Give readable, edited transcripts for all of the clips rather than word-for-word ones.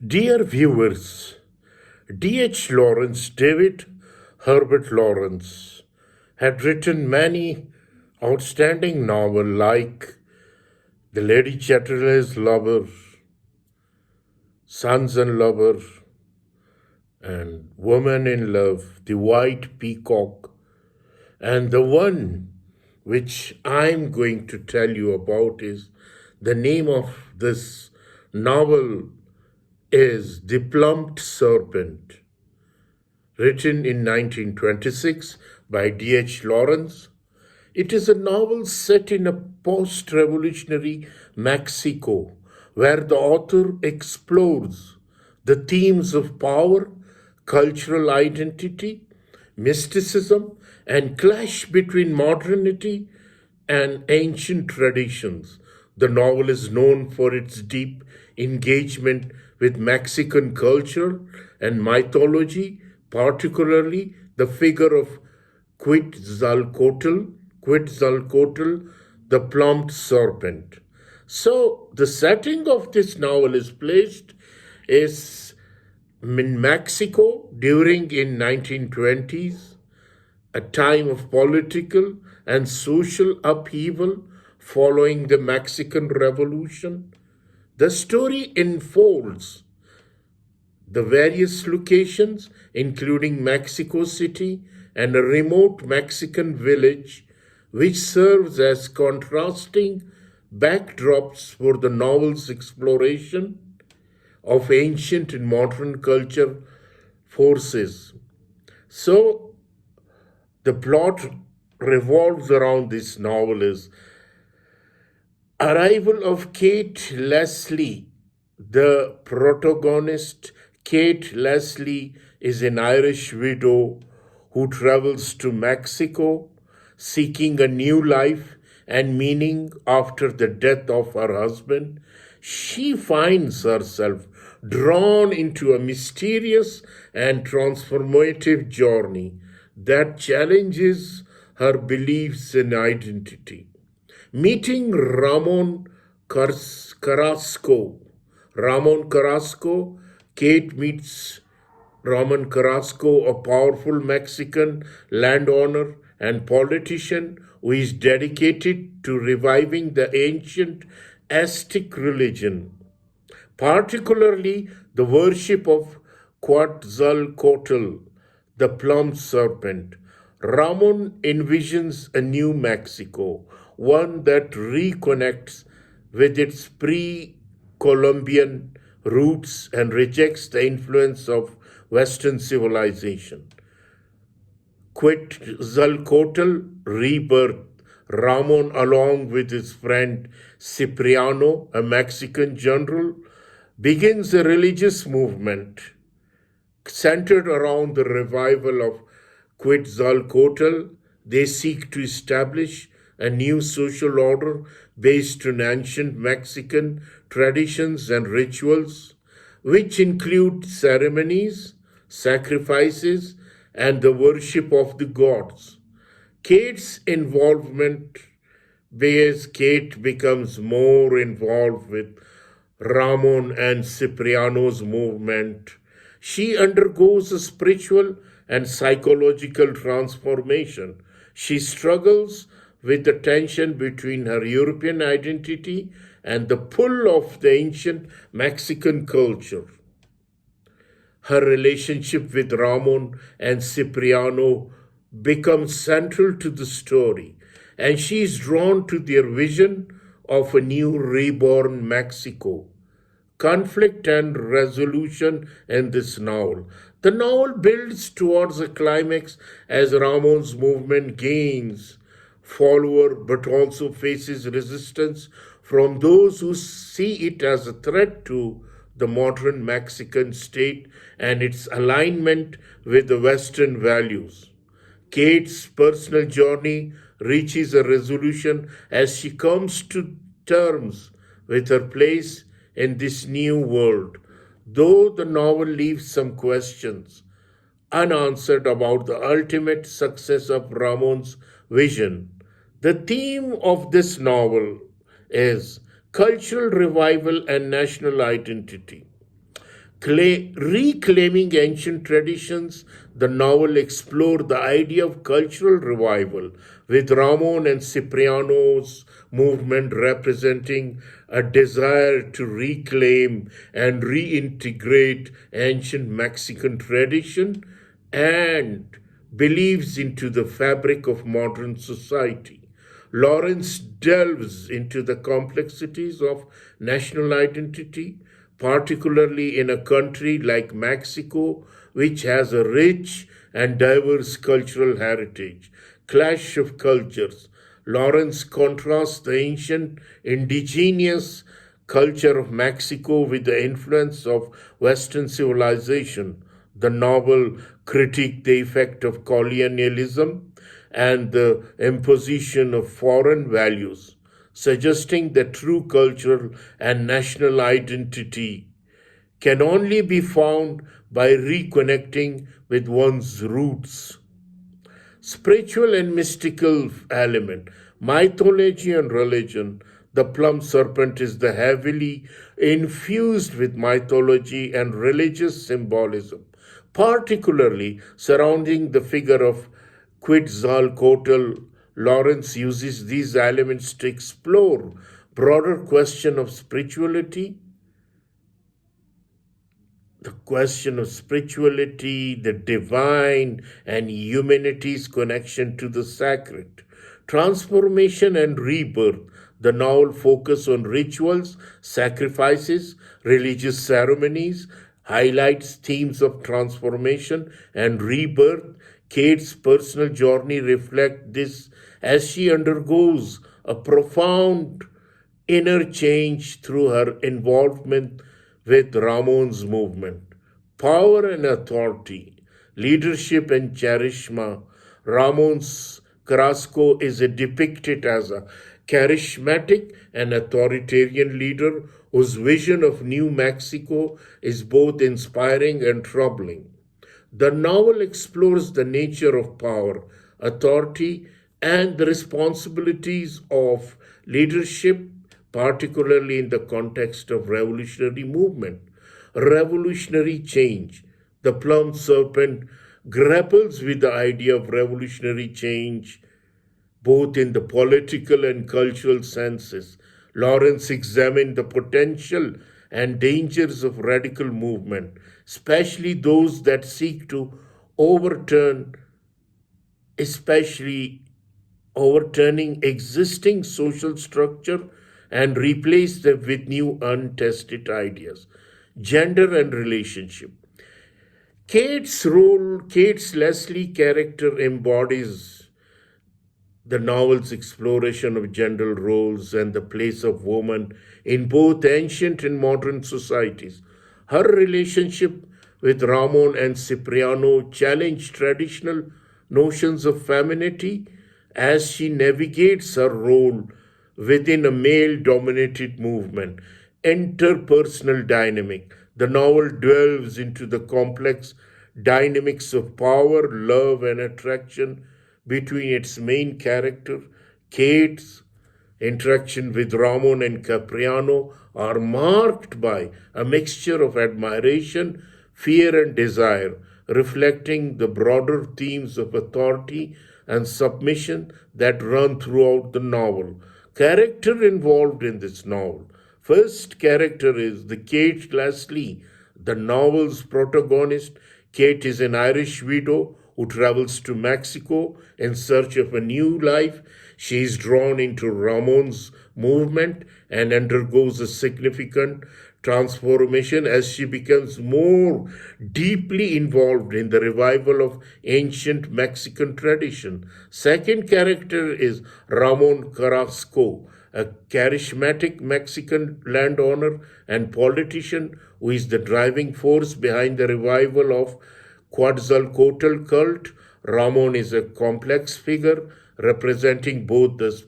Dear viewers, D.H. Lawrence, David Herbert Lawrence, had written many outstanding novels like The Lady Chatterley's Lover, Sons and Lover, and Woman in Love, The White Peacock, and the one which I'm going to tell you about is the name of this novel is The Plumed Serpent, written in 1926 by D.H. Lawrence. It is a novel set in a post revolutionary Mexico where the author explores the themes of power, cultural identity, mysticism, and clash between modernity and ancient traditions. The novel is known for its deep engagement with Mexican culture and mythology, particularly the figure of Quetzalcoatl, the plumed serpent. So the setting of this novel is placed is in Mexico during in 1920s, a time of political and social upheaval following the Mexican Revolution. The story unfolds the various locations, including Mexico City and a remote Mexican village, which serves as contrasting backdrops for the novel's exploration of ancient and modern culture forces. So, the plot revolves around this novel is arrival of Kate Leslie, the protagonist. Kate Leslie is an Irish widow who travels to Mexico seeking a new life and meaning after the death of her husband. She finds herself drawn into a mysterious and transformative journey that challenges her beliefs and identity. Meeting Carrasco. Ramon Carrasco, Kate meets Ramon Carrasco, a powerful Mexican landowner and politician who is dedicated to reviving the ancient Aztec religion, particularly the worship of Quetzalcoatl, the plumed serpent. Ramon envisions a new Mexico, one that reconnects with its pre Columbian roots and rejects the influence of Western civilization. Quetzalcoatl rebirth. Ramon, along with his friend Cipriano, a Mexican general, begins a religious movement centered around the revival of Quetzalcoatl. They seek to establish a new social order based on ancient Mexican traditions and rituals, which include ceremonies, sacrifices, and the worship of the gods. Kate's involvement, as Kate becomes more involved with Ramon and Cipriano's movement, she undergoes a spiritual and psychological transformation. She struggles with the tension between her European identity and the pull of the ancient Mexican culture. Her relationship with Ramon and Cipriano becomes central to the story, and she is drawn to their vision of a new reborn Mexico. Conflict and resolution in this novel. The novel builds towards a climax as Ramon's movement gains follower but also faces resistance from those who see it as a threat to the modern Mexican state and its alignment with the Western values. Kate's personal journey reaches a resolution as she comes to terms with her place in this new world, though the novel leaves some questions unanswered about the ultimate success of Ramon's vision. The theme of this novel is cultural revival and national identity. Reclaiming ancient traditions, the novel explored the idea of cultural revival, with Ramon and Cipriano's movement representing a desire to reclaim and reintegrate ancient Mexican tradition and beliefs into the fabric of modern society. Lawrence delves into the complexities of national identity, particularly in a country like Mexico, which has a rich and diverse cultural heritage. Clash of cultures. Lawrence contrasts the ancient indigenous culture of Mexico with the influence of Western civilization. The novel critiqued the effect of colonialism and the imposition of foreign values, suggesting that true cultural and national identity can only be found by reconnecting with one's roots. Spiritual and mystical element, mythology and religion. The Plumed Serpent is the heavily infused with mythology and religious symbolism, particularly surrounding the figure of Quetzalcoatl. Lawrence uses these elements to explore broader question of spirituality, the divine, and humanity's connection to the sacred. Transformation and rebirth. The novel focuses on rituals, sacrifices, religious ceremonies, highlights themes of transformation and rebirth. Kate's personal journey reflects this as she undergoes a profound inner change through her involvement with Ramon's movement. Power and authority, leadership and charisma. Ramon's Carrasco is depicted as a charismatic and authoritarian leader whose vision of New Mexico is both inspiring and troubling. The novel explores the nature of power, authority, and the responsibilities of leadership, particularly in the context of revolutionary movement. Revolutionary change. The Plumed Serpent grapples with the idea of revolutionary change both in the political and cultural senses. Lawrence examined the potential and dangers of radical movement, especially those that seek to overturn, especially overturning existing social structure and replace them with new untested ideas. Gender and relationship. Kate's Leslie character embodies the novel's exploration of gender roles and the place of woman in both ancient and modern societies. Her relationship with Ramon and Cipriano challenge traditional notions of femininity as she navigates her role within a male dominated movement. Interpersonal dynamic. The novel delves into the complex dynamics of power, love, and attraction between its main character, Kate's interaction with Ramon and Capriano are marked by a mixture of admiration, fear, and desire, reflecting the broader themes of authority and submission that run throughout the novel. Character involved in this novel. First character is the Kate Leslie, the novel's protagonist. Kate is an Irish widow who travels to Mexico in search of a new life. She is drawn into Ramon's movement and undergoes a significant transformation as she becomes more deeply involved in the revival of ancient Mexican tradition. Second character is Ramon Carrasco, a charismatic Mexican landowner and politician who is the driving force behind the revival of Quetzalcoatl cult. Ramon is a complex figure representing both the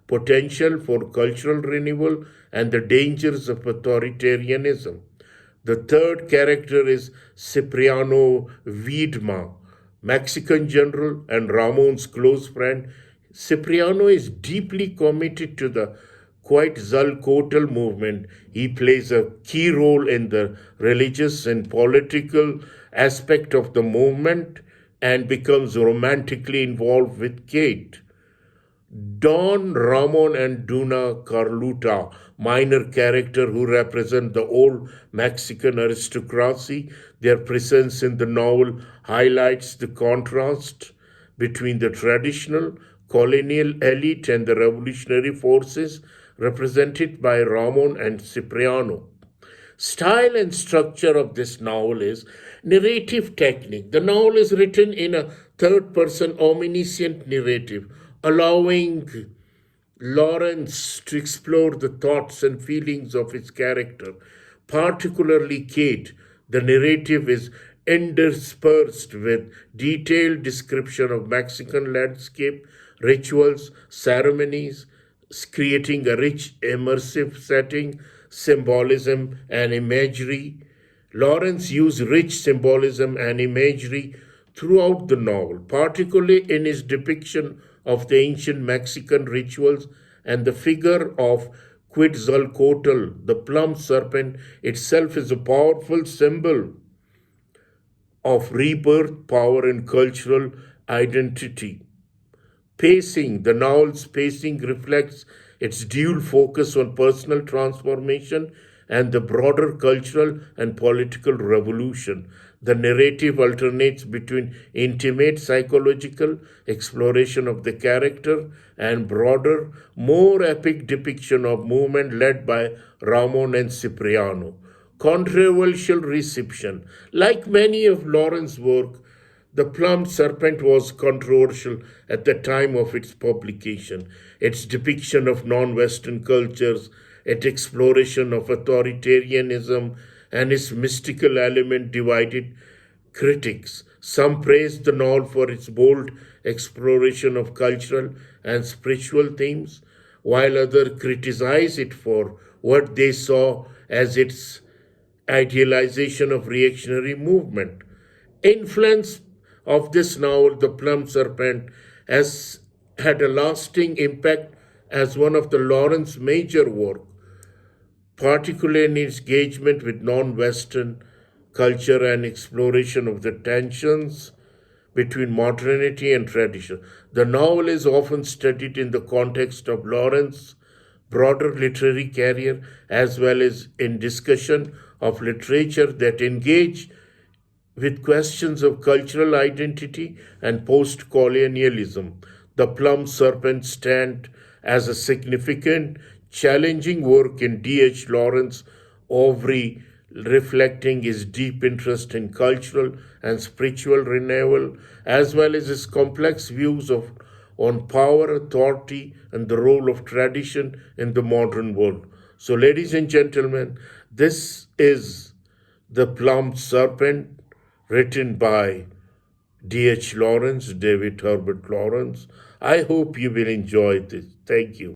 potential for cultural renewal and the dangers of authoritarianism. The third character is Cipriano Viedma, Mexican general and Ramon's close friend. Cipriano is deeply committed to the Quetzalcoatl movement, he plays a key role in the religious and political aspect of the movement and becomes romantically involved with Kate. Don Ramon and Duna Carluta, minor character who represent the old Mexican aristocracy, their presence in the novel highlights the contrast between the traditional colonial elite and the revolutionary forces represented by Ramon and Cipriano. Style and structure of this novel is narrative technique. The novel is written in a third person omniscient narrative, allowing Lawrence to explore the thoughts and feelings of his character, particularly Kate. The narrative is interspersed with detailed description of Mexican landscape, rituals, ceremonies, creating a rich immersive setting, symbolism, and imagery. Lawrence used rich symbolism and imagery throughout the novel, particularly in his depiction of the ancient Mexican rituals and the figure of Quetzalcoatl, the plumed serpent, itself is a powerful symbol of rebirth, power, and cultural identity. Pacing, the novel's pacing reflects its dual focus on personal transformation and the broader cultural and political revolution. The narrative alternates between intimate psychological exploration of the character and broader, more epic depiction of movement led by Ramon and Cipriano. Controversial reception. Like many of Lawrence's work, the Plumed Serpent was controversial at the time of its publication. Its depiction of non Western cultures, its exploration of authoritarianism, and its mystical element divided critics. Some praised the novel for its bold exploration of cultural and spiritual themes, while others criticized it for what they saw as its idealization of reactionary movement. Influence of this novel, The Plumed Serpent, has had a lasting impact as one of the Lawrence major work, particularly in its engagement with non-Western culture and exploration of the tensions between modernity and tradition. The novel is often studied in the context of Lawrence's broader literary career as well as in discussion of literature that engage with questions of cultural identity and post colonialism. The Plumed Serpent stands as a significant, challenging work in D.H. Lawrence oeuvre, reflecting his deep interest in cultural and spiritual renewal, as well as his complex views on power, authority, and the role of tradition in the modern world. So, ladies and gentlemen, this is The Plumed Serpent, written by D.H. Lawrence, David Herbert Lawrence. I hope you will enjoy this. Thank you.